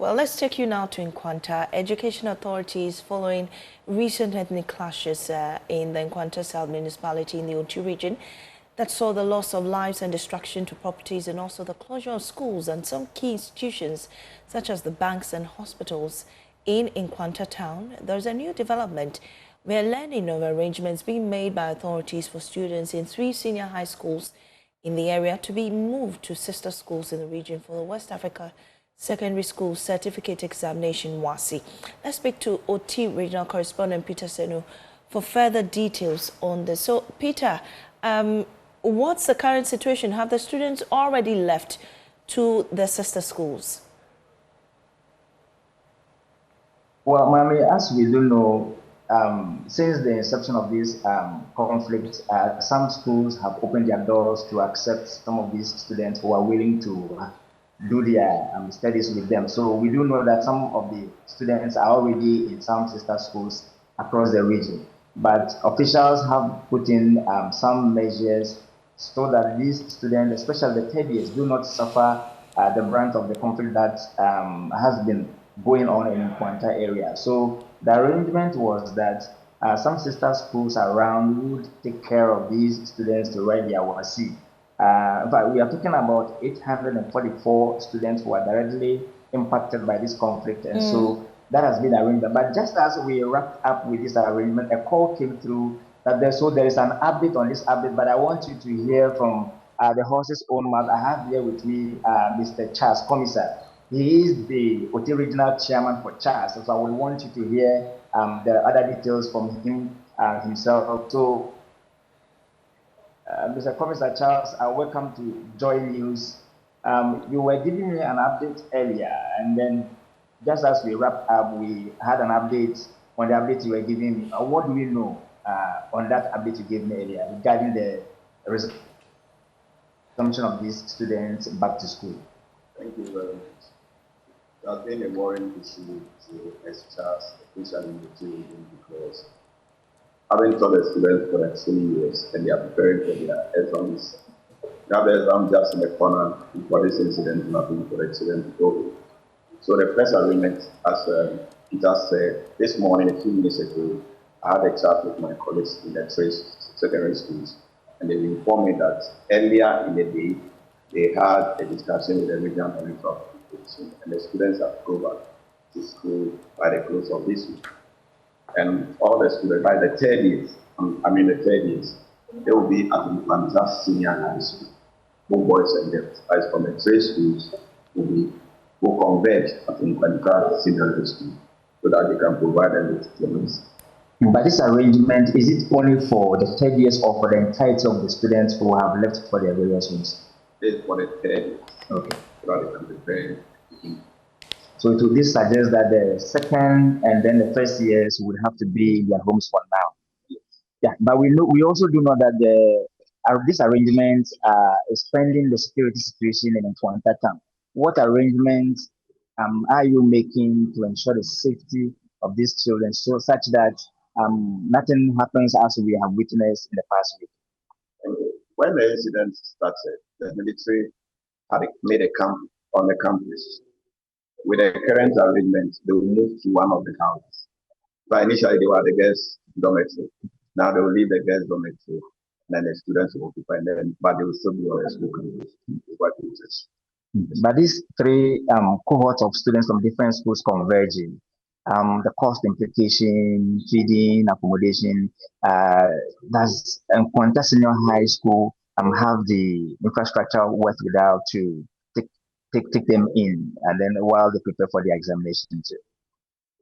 Well, let's take you now to Nkwanta. Education authorities following recent ethnic clashes in the Nkwanta South municipality in the Ontario region that saw the loss of lives and destruction to properties and also the closure of schools and some key institutions such as the banks and hospitals in Nkwanta town. There's a new development where learning of arrangements being made by authorities for students in 3 senior high schools in the area to be moved to sister schools in the region for the West Africa Secondary School Certificate Examination WASSCE. Let's speak to OT Regional Correspondent Peter Senu for further details on this. So, Peter, what's the current situation? Have the students already left to their sister schools? Well, Mami, as we do know, since the inception of this conflict, some schools have opened their doors to accept some of these students who are willing to do their studies with them. So we do know that some of the students are already in some sister schools across the region. But officials have put in some measures so that these students, especially the third years, do not suffer the brunt of the conflict that has been going on in Nkwanta area. So the arrangement was that some sister schools around would take care of these students to write their WASSCE. But we are talking about 844 students who are directly impacted by this conflict, and so that has been arranged. But just as we wrapped up with this arrangement, a call came through that there is an update on this update. But I want you to hear from the horse's own mouth. I have here with me Mr. Charles Commissar. He is the OT Regional Chairman for Charles, so I would want you to hear the other details from him himself. So, Mr. Commissar Charles, welcome to Joy News. You were giving me an update earlier, and then just as we wrapped up, we had an update on the update you were giving me. What do we know on that update you gave me earlier regarding the resumption of these students back to school? Thank you very much. It has been a worrying issue to Charles, especially in the children, because having taught the students for like 20 years and they are preparing for their exams. Now the exam just in the corner before this incident, nothing for the children to go. So the first agreement, as Peter said, this morning, a few minutes ago, I had a chat with my colleagues in the 3 secondary schools, and they informed me that earlier in the day, they had a discussion with the regional director of education, and the students have gone back to school by the close of this week. And all the students, by the third years, they will be at Nkwanta Senior High School. Both boys and girls, as from the 3 schools, will converge at Nkwanta Senior High School so that they can provide them with diploma. But this arrangement, is it only for the third years or for the entirety of the students who have left for their various schools? It's for the third years. Okay. So that they can prepare. So this suggests that the second and then the first years would have to be in their homes for now. Yes. Yeah, but we also do know that this arrangement is pending the security situation in Nkwanta town. What arrangements are you making to ensure the safety of these children, so such that nothing happens as we have witnessed in the past week? When the incident started, the military had made a camp on the campus. With the current arrangement, they will move to one of the houses. But initially, they were the girls' dormitory. Now they will leave the girls' dormitory, and then the students will occupy them, but they will still be on the school campus. But these 3 cohorts of students from different schools converging, the cost implication, feeding, accommodation, does Nkwanta Senior High School have the infrastructure worth without to take them in, and then while they prepare for the examination too?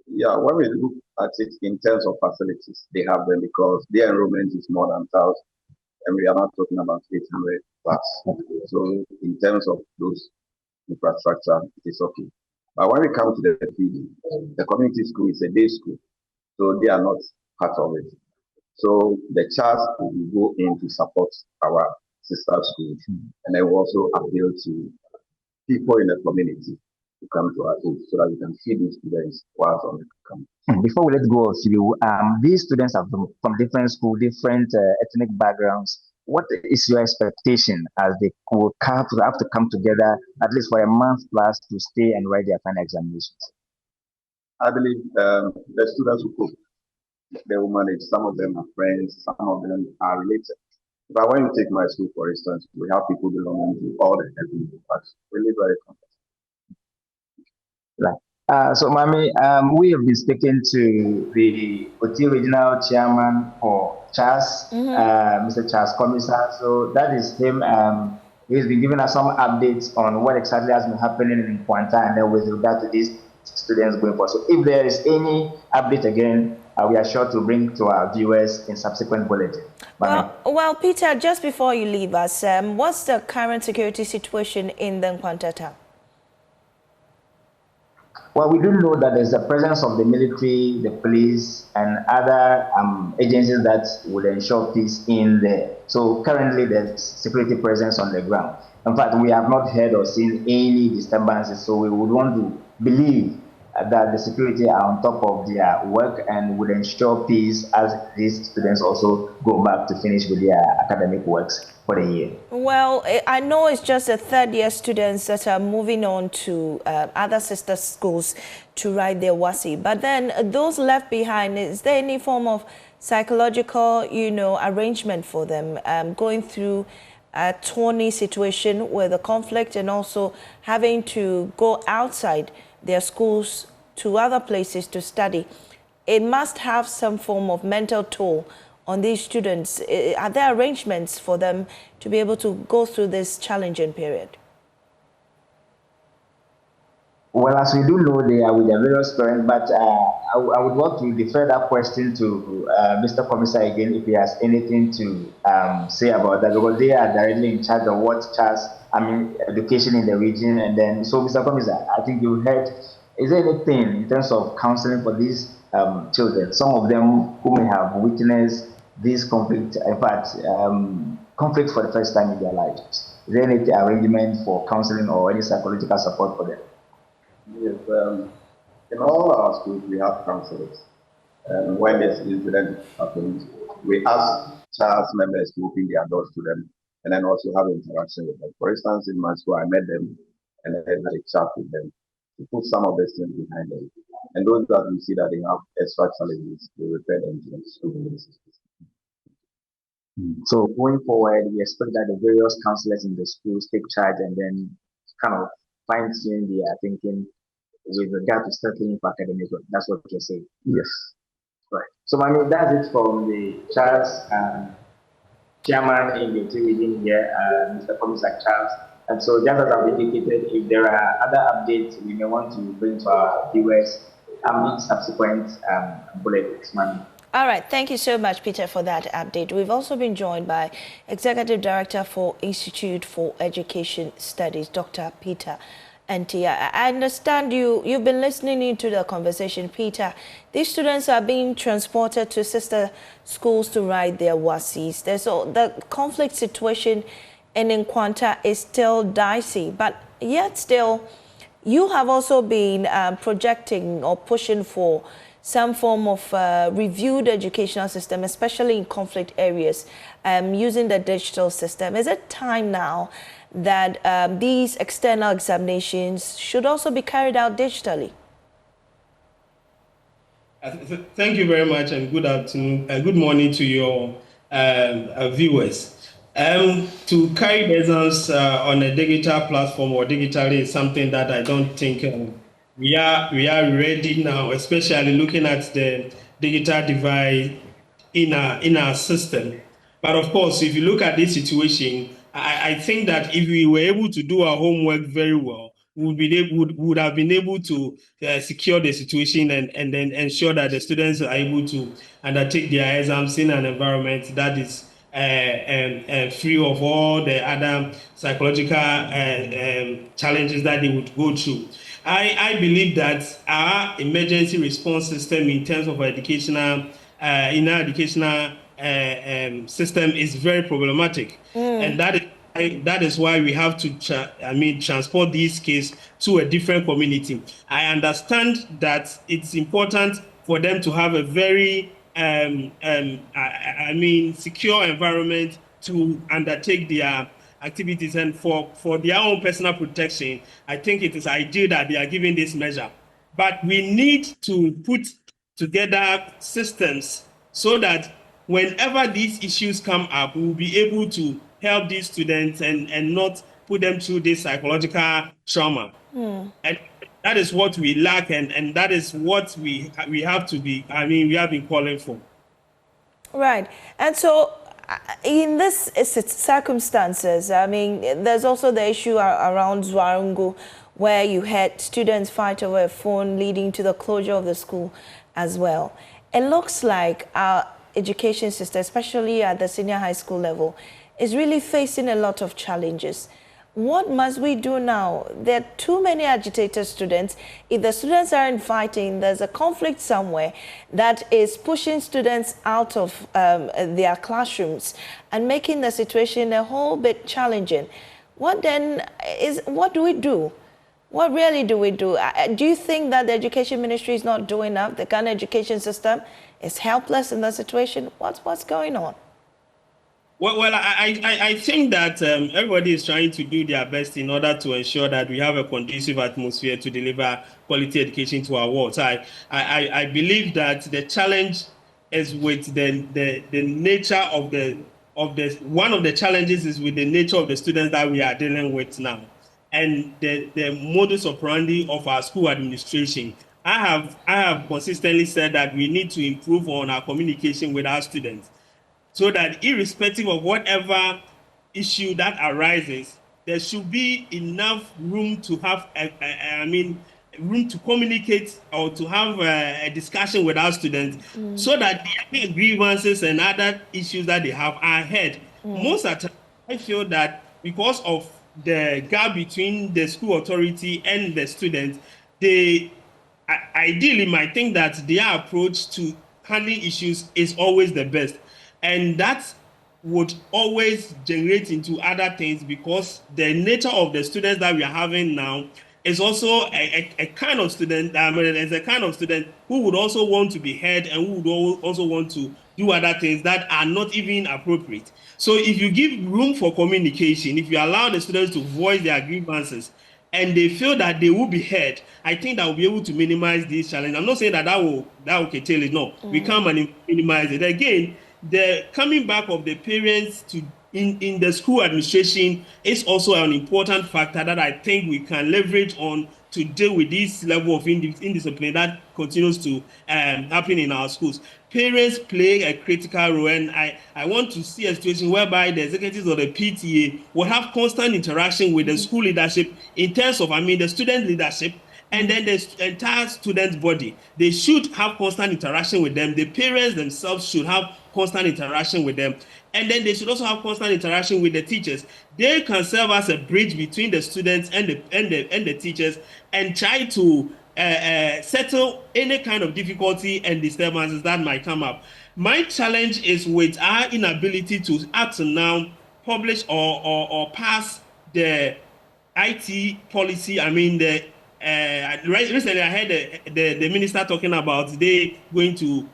Yeah, when we look at it in terms of facilities, they have them because their enrollment is more than 1,000, and we are not talking about 800 plus. So in terms of those infrastructure, it is okay. But when we come to the feeding, the community school is a day school, so they are not part of it. So the child will go in to support our sister schools, and I will also appeal to people in the community to come to our schools so that we can feed these students whilst on the campus. Before we let go of you, these students are from different schools, different ethnic backgrounds. what is your expectation as they will have to come together at least for a month plus to stay and write their final examinations? I believe the students will cope. They will manage. Some of them are friends, some of them are related. But when you take my school, for instance, we have people belonging to all the ethnic groups. We live very comfortable. Right. So, Mami, we have been speaking to the OT Regional Chairman for Charles, Mr. Charles Commissar. So that is him. He's been giving us some updates on what exactly has been happening in Nkwanta and then with regard to these students going forward. So if there is any update again, we are sure to bring to our viewers in subsequent bulletin. Well, Peter, just before you leave us, what's the current security situation in the Nkwanta town? Well, we do know that there's the presence of the military, the police, and other agencies that would ensure peace in there. So currently, there's security presence on the ground. In fact, we have not heard or seen any disturbances. So we would want to believe that the security are on top of their work and would ensure peace as these students also go back to finish with their academic works for the year. Well, I know it's just the third-year students that are moving on to other sister schools to write their WASSCE. But then those left behind, is there any form of psychological, arrangement for them going through a thorny situation with a conflict and also having to go outside their schools to other places to study? It must have some form of mental toll on these students. Are there arrangements for them to be able to go through this challenging period? Well, as we do know, they are with their various parents, but I would want to defer that question to Mr. Commissar again if he has anything to say about that, because they are directly in charge of what education in the region. And then, so Mr. Commissar, I think you heard, is there anything in terms of counseling for these children? Some of them who may have witnessed this conflict, in fact, conflict for the first time in their lives. Is there any arrangement for counseling or any psychological support for them? Yes, in all our schools we have counselors. And when this incident happens, we ask child members to open their doors to them and then also have interaction with them. For instance, in my school, I met them and then had a chat with them to put some of the things behind them. And those that we see that they have extra challenges, we refer them to the school ministries. So going forward, we expect that the various counselors in the schools take charge and then kind of fine-tune their thinking with regard to settling for academic work. That's what you're saying. Yes. Right. So that's it from the Charles chairman in the region here, Mr. Commissar Charles. And so just as I've indicated, if there are other updates we may want to bring to our viewers, in subsequent bulletins. All right. Thank you so much, Peter, for that update. We've also been joined by Executive Director for Institute for Education Studies, Dr. Peter Nti. I understand you've been listening into the conversation, Peter. These students are being transported to sister schools to write their WASSCEs. The conflict situation in Nkwanta is still dicey, but yet still, you have also been projecting or pushing for some form of reviewed educational system, especially in conflict areas, using the digital system. Is it time now that these external examinations should also be carried out digitally? Thank you very much, and good afternoon and good morning to your viewers. To carry the exams on a digital platform or digitally is something that I don't think we are ready now, especially looking at the digital divide in our system. But of course, if you look at this situation, I think that if we were able to do our homework very well, we would have been able to secure the situation and then ensure that the students are able to undertake their exams in an environment that is free of all the other psychological challenges that they would go through. I believe that our emergency response system in terms of educational, system is very problematic, and that is why we have to transport these cases to a different community. I understand that it's important for them to have a very secure environment to undertake their activities, and for their own personal protection, I think it is ideal that they are given this measure. But we need to put together systems so that whenever these issues come up, we'll be able to help these students and not put them through this psychological trauma. And that is what we lack, and that is what we have to be, we have been calling for. Right. And so in this circumstances, there's also the issue around Zwarungu, where you had students fight over a phone, leading to the closure of the school as well. It looks like our education system, especially at the senior high school level, is really facing a lot of challenges. What must we do now? There are too many agitated students. If the students aren't fighting, there's a conflict somewhere that is pushing students out of their classrooms and making the situation a whole bit challenging. What do we do? What really do we do? Do you think that the education ministry is not doing enough? The Ghana education system is helpless in the situation? What's going on? Well, I think that everybody is trying to do their best in order to ensure that we have a conducive atmosphere to deliver quality education to our wards. I believe that the challenge is with the nature of one of the challenges is with the nature of the students that we are dealing with now, and the modus operandi of our school administration. I have consistently said that we need to improve on our communication with our students, so that irrespective of whatever issue that arises, there should be enough room to have, room to communicate or to have a discussion with our students, so that the grievances and other issues that they have are heard. Most of the time, I feel that because of the gap between the school authority and the students, they ideally might think that their approach to handling issues is always the best. And that would always generate into other things, because the nature of the students that we are having now is also a kind of student, there's a kind of student who would also want to be heard and who would also want to do other things that are not even appropriate. So if you give room for communication, if you allow the students to voice their grievances, and they feel that they will be heard, I think that will be able to minimize this challenge. I'm not saying that will curtail it. No, we can't minimize it. Again, the coming back of the parents in the school administration is also an important factor that I think we can leverage on to deal with this level of indiscipline that continues to happen in our schools. Parents play a critical role, and I want to see a situation whereby the executives of the PTA will have constant interaction with the school leadership in terms of, the student leadership, and then the entire student body. They should have constant interaction with them. The parents themselves should have constant interaction with them. And then they should also have constant interaction with the teachers. They can serve as a bridge between the students and the teachers, and try to settle any kind of difficulty and disturbances that might come up. My challenge is with our inability to up to now publish or pass the IT policy. Recently I heard the minister talking about they going to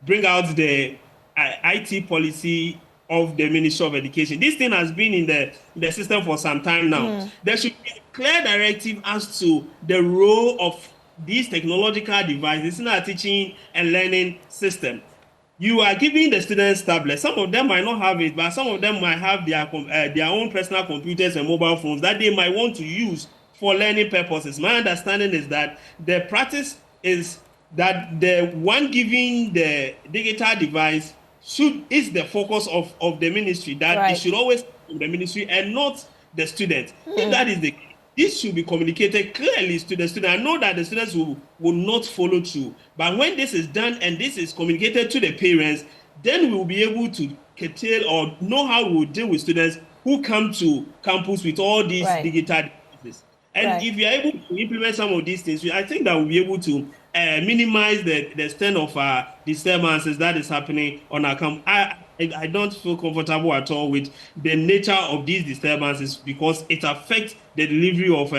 bring out the IT policy of the Ministry of Education. This thing has been in the system for some time now. There should be a clear directive as to the role of these technological devices in our teaching and learning system. You are giving the students tablets. Some of them might not have it, but some of them might have their own personal computers and mobile phones that they might want to use for learning purposes. My understanding is that the practice is that the one giving the digital device is the focus of the ministry, that it should always be the ministry and not the student. If that is the case, this should be communicated clearly to the student. I know that the students will not follow through, but when this is done and this is communicated to the parents, then we will be able to curtail or know how we will deal with students who come to campus with all these digital devices. And if we are able to implement some of these things, I think that we'll be able to minimize the extent of disturbances that is happening on our campus. I don't feel comfortable at all with the nature of these disturbances, because it affects the delivery of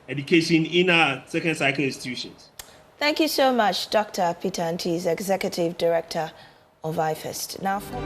education in our second cycle institutions. Thank you so much, Dr. Peter Antis, Executive Director of IFEST. Now for